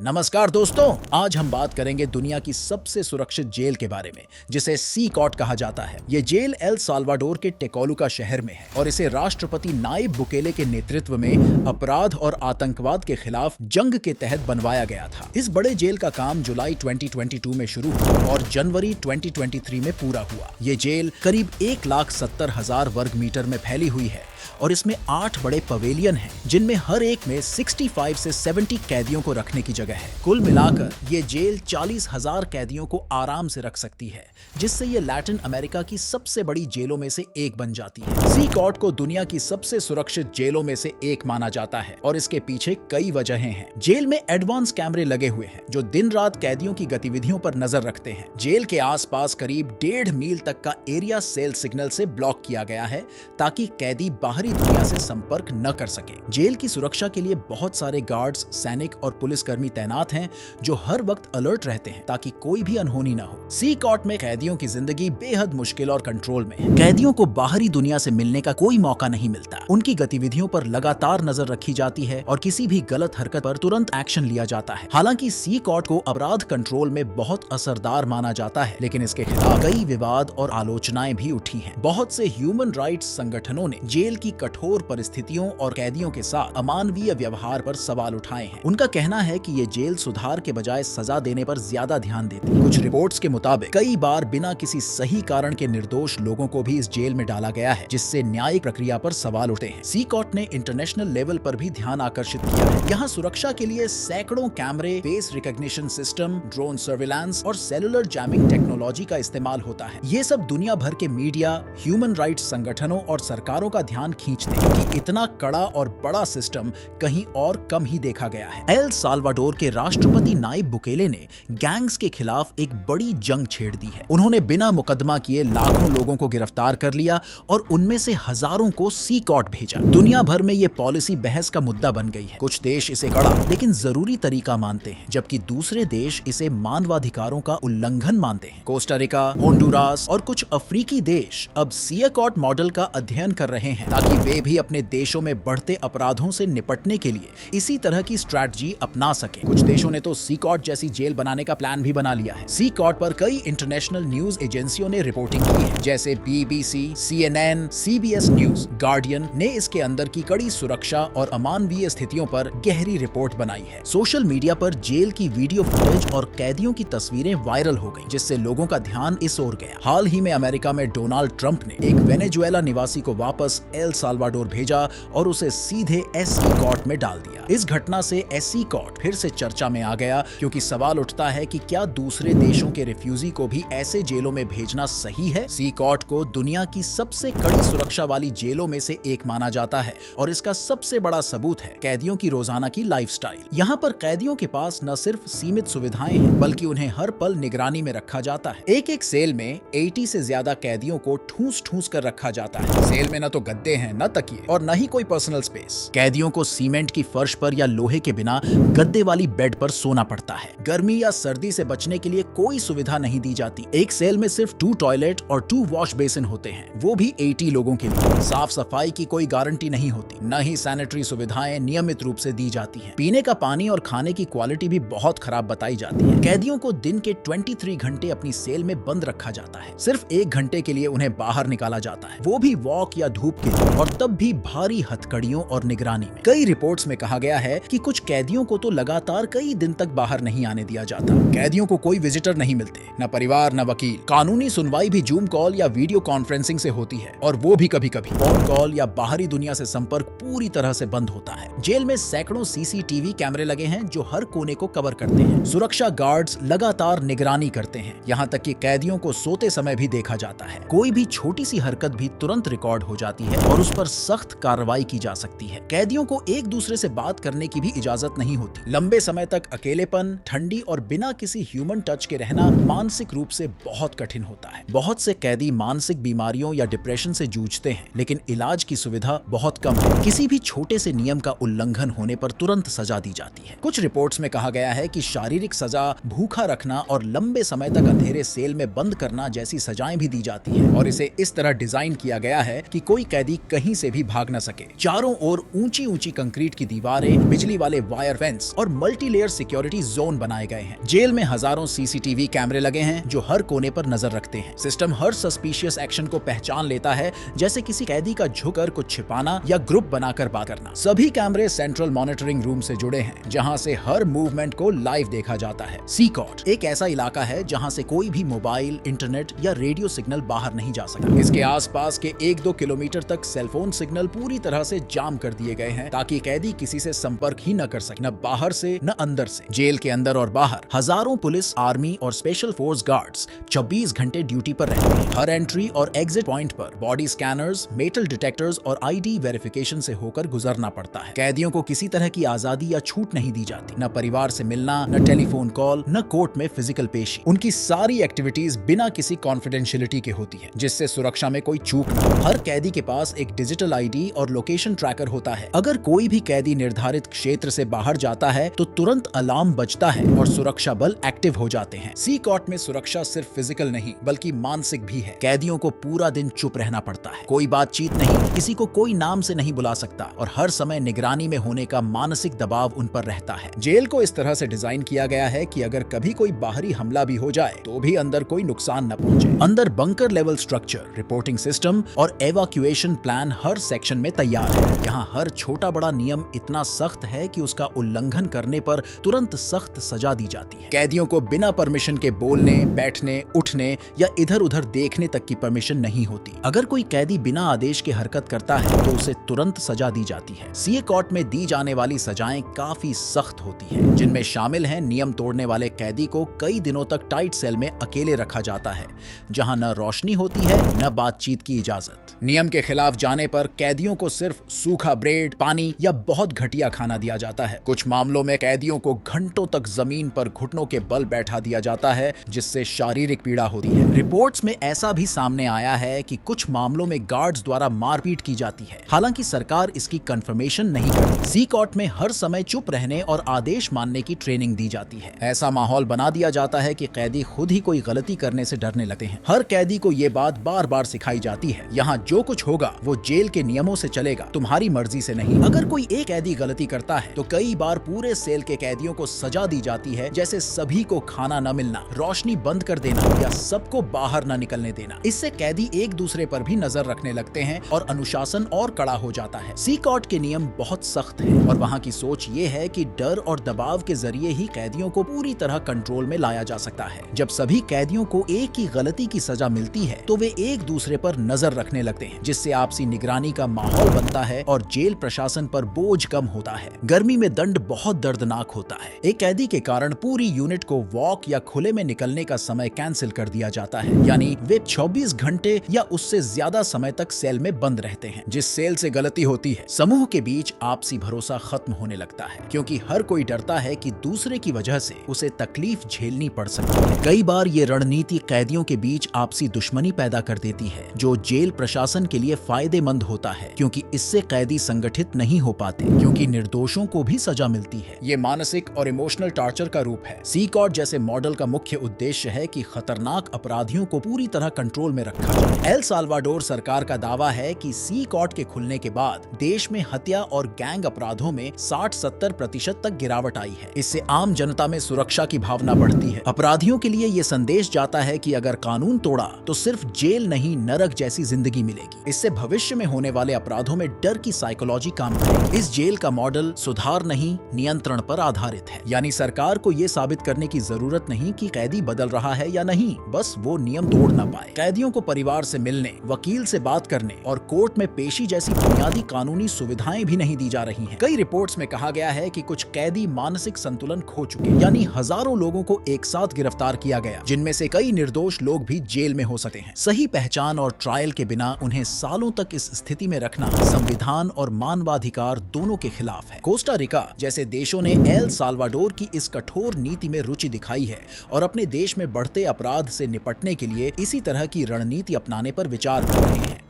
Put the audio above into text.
नमस्कार दोस्तों, आज हम बात करेंगे दुनिया की सबसे सुरक्षित जेल के बारे में, जिसे सी कॉट कहा जाता है। ये जेल एल साल्वाडोर के टेकोलुका शहर में है और इसे राष्ट्रपति नायब बुकेले के नेतृत्व में अपराध और आतंकवाद के खिलाफ जंग के तहत बनवाया गया था। इस बड़े जेल का काम जुलाई 2022 में शुरू हुआ और जनवरी 2023 में पूरा हुआ। ये जेल करीब 1,70,000 वर्ग मीटर में फैली हुई है और इसमें 8 बड़े पवेलियन हैं, जिनमें हर एक में 65 से 70 कैदियों को रखने की जगह है। कुल मिलाकर ये जेल 40,000 कैदियों को आराम से रख सकती है, जिससे ये लैटिन अमेरिका की सबसे बड़ी जेलों में से एक बन जाती है। सी कॉट को दुनिया की सबसे सुरक्षित जेलों में से एक माना जाता है और इसके पीछे कई वजहें हैं। जेल में एडवांस कैमरे लगे हुए हैं जो दिन रात कैदियों की गतिविधियों पर नजर रखते हैं। जेल के आसपास करीब 1.5 मील तक का एरिया सेल सिग्नल से ब्लॉक किया गया है ताकि कैदी बाहरी दुनिया से संपर्क न कर सके। जेल की सुरक्षा के लिए बहुत सारे गार्ड्स, सैनिक और पुलिसकर्मी तैनात हैं जो हर वक्त अलर्ट रहते हैं ताकि कोई भी अनहोनी न हो। सी कॉट में कैदियों की जिंदगी बेहद मुश्किल और कंट्रोल में है। कैदियों को बाहरी दुनिया से मिलने का कोई मौका नहीं मिलता। उनकी गतिविधियों पर लगातार नजर रखी जाती है और किसी भी गलत हरकत पर तुरंत एक्शन लिया जाता है। हालांकि सी कॉट को अपराध कंट्रोल में बहुत असरदार माना जाता है, लेकिन इसके खिलाफ कई विवाद और आलोचनाएं भी उठी हैं। बहुत से ह्यूमन राइट्स संगठनों ने जेल की कठोर परिस्थितियों और कैदियों के साथ अमानवीय व्यवहार पर सवाल उठाए हैं। उनका कहना है कि ये जेल सुधार के बजाय सजा देने पर ज्यादा ध्यान देती है। कुछ रिपोर्ट्स के मुताबिक कई बार बिना किसी सही कारण के निर्दोष लोगों को भी इस जेल में डाला गया है, जिससे न्यायिक प्रक्रिया पर सवाल उठे हैं। सी कॉट ने इंटरनेशनल लेवल पर भी ध्यान आकर्षित किया है। यहाँ सुरक्षा के लिए सैकड़ों कैमरे, face recognition system, drone surveillance और सेलुलर जैमिंग टेक्नोलॉजी का इस्तेमाल होता है। ये सब दुनिया भर के मीडिया, ह्यूमन राइट्स संगठनों और सरकारों का ध्यान खींचते हैं कि इतना कड़ा और बड़ा सिस्टम कहीं और कम ही देखा गया है। एल साल्वाडोर के राष्ट्रपति नायब बुकेले ने गैंग्स के खिलाफ एक बड़ी जंग छेड़ दी है। उन्होंने बिना मुकदमा किए लाखों लोगों को गिरफ्तार कर लिया और उनमें से हजारों को सी कॉट भेजा। दुनिया भर में ये पॉलिसी बहस का मुद्दा बन गई है। कुछ देश इसे कड़ा लेकिन जरूरी तरीका मानते हैं, जबकि दूसरे देश इसे मानवाधिकारों का उल्लंघन मानते हैं। कोस्टा रिका, होंडुरास और कुछ अफ्रीकी देश अब सी कॉट मॉडल का अध्ययन कर रहे हैं ताकि वे भी अपने देशों में बढ़ते अपराधों से निपटने के लिए इसी तरह की स्ट्रैटेजी अपना सके। कुछ देशों ने तो सी कॉट जैसी जेल बनाने का प्लान भी बना लिया है। सी कॉट पर कई इंटरनेशनल न्यूज एजेंसियों ने रिपोर्टिंग की है, जैसे BBC, CNN, CBS news, guardian ने इसके अंदर की कड़ी सुरक्षा और अमानवीय स्थितियों पर गहरी रिपोर्ट बनाई है। सोशल मीडिया पर जेल की वीडियो फुटेज और कैदियों की तस्वीरें वायरल हो गई, जिससे लोगों का ध्यान इस ओर गया। हाल ही में अमेरिका में डोनाल्ड ट्रंप ने एक वेनेजुएला निवासी को वापस एल साल्वाडोर भेजा और उसे सीधे एससी कॉट में डाल दिया। इस घटना से एससी कॉट फिर से चर्चा में आ गया, क्योंकि सवाल उठता है कि क्या दूसरे देशों के रिफ्यूजी को भी ऐसे जेलों में भेजना सही है। सी कॉट को दुनिया की सबसे कड़ी सुरक्षा वाली जेलों में से एक माना जाता है और इसका सबसे बड़ा सबूत है कैदियों की रोजाना की लाइफस्टाइल। यहाँ पर कैदियों के पास न सिर्फ सीमित सुविधाएं हैं, बल्कि उन्हें हर पल निगरानी में रखा जाता है। एक सेल में 80 से ज्यादा कैदियों को ठूस ठूस कर रखा जाता है। सेल में न तो गद्दे हैं, न तकिए और न ही कोई पर्सनल स्पेस। कैदियों को सीमेंट की फर्श पर या लोहे के बिना गद्दे वाली बेड पर सोना पड़ता है। गर्मी या सर्दी से बचने के लिए कोई सुविधा नहीं दी जाती। एक सेल में सिर्फ 2 टॉयलेट और 2 वॉश बेसिन होते हैं, वो भी 80 लोगों के लिए। साफ सफाई की कोई गारंटी नहीं होती, न ही सैनिटरी सुविधाएं नियमित रूप से दी जाती हैं। पीने का पानी और खाने की क्वालिटी भी बहुत खराब बताई जाती है। कैदियों को दिन के 23 घंटे अपनी सेल में बंद रखा जाता है। सिर्फ 1 घंटे के लिए उन्हें बाहर निकाला जाता है, वो भी वॉक या धूप के लिए, और तब भी भारी हथकड़ियों और निगरानी में। कई रिपोर्ट्स में कहा गया है कि कुछ कैदियों को तो लगातार कई दिन तक बाहर नहीं आने दिया जाता। कैदियों को कोई विजिटर नहीं मिलते, न परिवार न वकील। कानूनी सुनवाई भी जूम कॉल या वीडियो कॉन्फ्रेंसिंग से होती है, और वो भी कभी-कभी फोन कॉल या बाहरी दुनिया से संपर्क पूरी तरह से बंद होता है। जेल में सैकड़ों सीसीटीवी कैमरे लगे हैं जो हर कोने को कवर करते हैं। सुरक्षा गार्ड्स लगातार निगरानी करते हैं, यहाँ तक कि कैदियों को सोते समय भी देखा जाता है। कोई भी छोटी सी हरकत भी तुरंत रिकॉर्ड हो जाती है और उस पर सख्त कार्रवाई की जा सकती है। कैदियों को एक दूसरे से बात करने की भी इजाजत नहीं होती। लंबे समय तक अकेलेपन, ठंडी और बिना किसी ह्यूमन टच के रहना मानसिक रूप से बहुत कठिन होता है। बहुत से कैदी मानसिक बीमारियों या डिप्रेशन से जूझते हैं, लेकिन इलाज की सुविधा बहुत कम है। किसी भी छोटे से नियम का उल्लंघन होने पर तुरंत सजा दी जाती है। कुछ रिपोर्ट्स में कहा गया है कि शारीरिक सजा, भूखा रखना और लंबे समय तक अंधेरे सेल में बंद करना जैसी सजाएं भी दी जाती हैं, और इसे इस तरह डिजाइन किया गया है कि कोई कैदी कहीं से भी भाग न सके। चारों ओर ऊंची ऊंची कंक्रीट की दीवारें, बिजली वाले वायर फेंस और मल्टी लेयर सिक्योरिटी जोन बनाए गए हैं। जेल में हजारों सीसीटीवी कैमरे लगे हैं जो हर कोने पर नजर रखते हैं। सिस्टम हर सस्पिशियस एक्शन को पहचान लेता है, जैसे किसी कैदी का झुककर कुछ छिपाना या ग्रुप बनाकर बात करना। सभी कैमरे सेंट्रल मॉनिटरिंग रूम से जुड़े हैं, जहां से हर मूवमेंट को लाइव देखा जाता है। सी कॉट एक ऐसा इलाका है जहां से कोई भी मोबाइल, इंटरनेट या रेडियो सिग्नल बाहर नहीं जा सकता। इसके आसपास के 1-2 किलोमीटर तक सेलफोन सिग्नल पूरी तरह से जाम कर दिए गए हैं, ताकि कैदी किसी से संपर्क ही न कर सके, न बाहर से न अंदर से। जेल के अंदर और बाहर हजारों पुलिस, आर्मी और स्पेशल फोर्स गार्ड्स 24 घंटे ड्यूटी पर रहते हैं। हर एंट्री और एग्जिट पॉइंट पर बॉडी स्कैनर्स, मेटल डिटेक्टर्स और आईडी वेरिफिकेशन से होकर गुजरना पड़ता है। कैदियों को किसी तरह की आजादी या छूट नहीं दी जाती, न परिवार से मिलना, न टेलीफोन कॉल, न कोर्ट में फिजिकल पेशी। उनकी सारी एक्टिविटीज बिना किसी कॉन्फिडेंशियलिटी के होती है, जिससे सुरक्षा में कोई चूक न हो। हर कैदी के पास एक डिजिटल आईडी और लोकेशन ट्रैकर होता है। अगर कोई भी कैदी निर्धारित क्षेत्र से बाहर जाता है तो तुरंत अलार्म बजता है और सुरक्षा बल एक्टिव हो जाते हैं। सी कॉट में सुरक्षा सिर्फ फिजिकल नहीं बल्कि मानसिक भी है। कैदियों को पूरा दिन चुप रहना पड़ता है, कोई बातचीत नहीं, किसी को कोई नाम से नहीं बुला सकता और हर समय निगरानी में होने का मानसिक दबाव उन पर रहता है। जेल को इस तरह से डिजाइन किया गया है कि अगर कभी कोई बाहरी हमला भी हो जाए तो भी अंदर कोई नुकसान न पहुंचे। अंदर bunker level structure, reporting system और एवाक्यूएशन प्लान हर सेक्शन में तैयार है। यहाँ हर छोटा बड़ा नियम इतना सख्त है कि उसका उल्लंघन करने पर तुरंत सख्त सजा दी जाती है। कैदियों को बिना परमिशन के बोलने, बैठने, उठने या इधर उधर देखने तक की परमिशन नहीं होती। अगर कोई कैदी बिना आदेश के हरकत करता है तो उसे तुरंत सजा दी जाती है। सीए कॉट में दी जाने वाली सजाएं काफी सख्त होती हैं, जिनमें शामिल हैं नियम तोड़ने वाले कैदी को कई दिनों तक टाइट सेल में अकेले रखा जाता है, जहां न रोशनी होती है न बातचीत की इजाजत। नियम के खिलाफ जाने पर कैदियों को सिर्फ सूखा ब्रेड, पानी या बहुत घटिया खाना दिया जाता है। कुछ मामलों में कैदियों को घंटों तक जमीन पर घुटनों के बल बैठा दिया जाता है, जिससे शारीरिक पीड़ा होती है। रिपोर्ट्स में ऐसा भी सामने आया है कि कुछ मामलों में गार्ड्स द्वारा मारपीट की जाती है। हालांकि सरकार इसकी कंफर्मेशन नहीं करती। सी कॉट में हर समय चुप रहने और आदेश मानने की ट्रेनिंग दी जाती है। ऐसा माहौल बना दिया जाता है कि कैदी खुद ही कोई गलती करने से डरने लगते हैं। हर कैदी को ये बात बार बार सिखाई जाती है, यहाँ जो कुछ होगा वो जेल के नियमों से चलेगा, तुम्हारी मर्जी से नहीं। अगर कोई एक कैदी गलती करता है तो कई बार पूरे सेल के कैदियों को सजा दी जाती है, जैसे सभी को खाना न मिलना, रोशनी बंद कर देना या सबको बाहर न निकलने देना। इससे कैदी एक दूसरे पर भी नजर रखने लगते हैं और अनुशासन और कड़ा हो जाता है। सी कॉट के नियम बहुत सख्त हैं और वहाँ की सोच ये है कि डर और दबाव के जरिए ही कैदियों को पूरी तरह कंट्रोल में लाया जा सकता है। जब सभी कैदियों को एक ही गलती की सजा मिलती है तो वे एक दूसरे पर नजर रखने लगते हैं, जिससे आपसी निगरानी का माहौल बनता है और जेल प्रशासन पर बोझ कम होता है। गर्मी में दंड बहुत दर्दनाक होता है। एक कैदी के कारण पूरी यूनिट को वॉक या खुले में निकलने का समय कैंसिल कर दिया जाता है, यानी वे 24 घंटे या उससे ज्यादा समय तक सेल में बंद रहते हैं। जिस सेल से गलती होती है, समूह के बीच आपसी भरोसा खत्म होने लगता है, क्योंकि हर कोई डरता है कि दूसरे की वजह से उसे तकलीफ झेलनी पड़ सकती है। कई बार ये रणनीति कैदियों के बीच आपसी दुश्मनी पैदा कर देती है, जो जेल प्रशासन के लिए फायदेमंद होता है, क्योंकि इससे कैदी संगठित नहीं हो पाते, क्योंकि निर्दोषों को भी सजा मिलती है। ये मानसिक और इमोशनल टार्चर का रूप है। सी कॉट जैसे मॉडल का मुख्य उद्देश्य है कि खतरनाक अपराधियों को पूरी तरह कंट्रोल में रखा जाए। एल साल्वाडोर सरकार का दावा है कि सी कॉट के खुलने के बाद देश में हत्या और गैंग अपराधों में 60-70% तक गिरावट आई है। इससे आम जनता में सुरक्षा की भावना बढ़ती है। अपराधियों के लिए ये संदेश जाता है कि अगर कानून तोड़ा तो सिर्फ जेल नहीं, नरक जैसी जिंदगी मिलेगी। इससे भविष्य में होने वाले अपराधों में डर की साइकोलॉजी काम करेगी। इस जेल का मॉडल सुधार नहीं, नियंत्रण पर आधारित है। यानी सरकार को ये साबित करने की जरूरत नहीं कि कैदी बदल रहा है या नहीं, बस वो नियम तोड़ ना पाए। कैदियों को परिवार से मिलने, वकील से बात करने और कोर्ट में पेशी जैसी बुनियादी कानूनी सुविधाएं भी नहीं दी जा रही हैं। कई रिपोर्ट्स में कहा गया है कि कुछ कैदी मानसिक संतुलन खो चुके, यानी हजारों लोगों को एक साथ गिरफ्तार किया गया, जिनमें से कई निर्दोष लोग भी जेल में हो सकते हैं। सही पहचान और ट्रायल के बिना उन्हें सालों तक इस स्थिति में रखना संविधान और मानवाधिकार दोनों के खिलाफ है। कोस्टा रिका जैसे देशों ने एल साल्वाडोर की इस कठोर नीति में रुचि दिखाई है और अपने देश में बढ़ते अपराध से निपटने के लिए इसी तरह की रणनीति अपनाने पर विचार कर रहे हैं।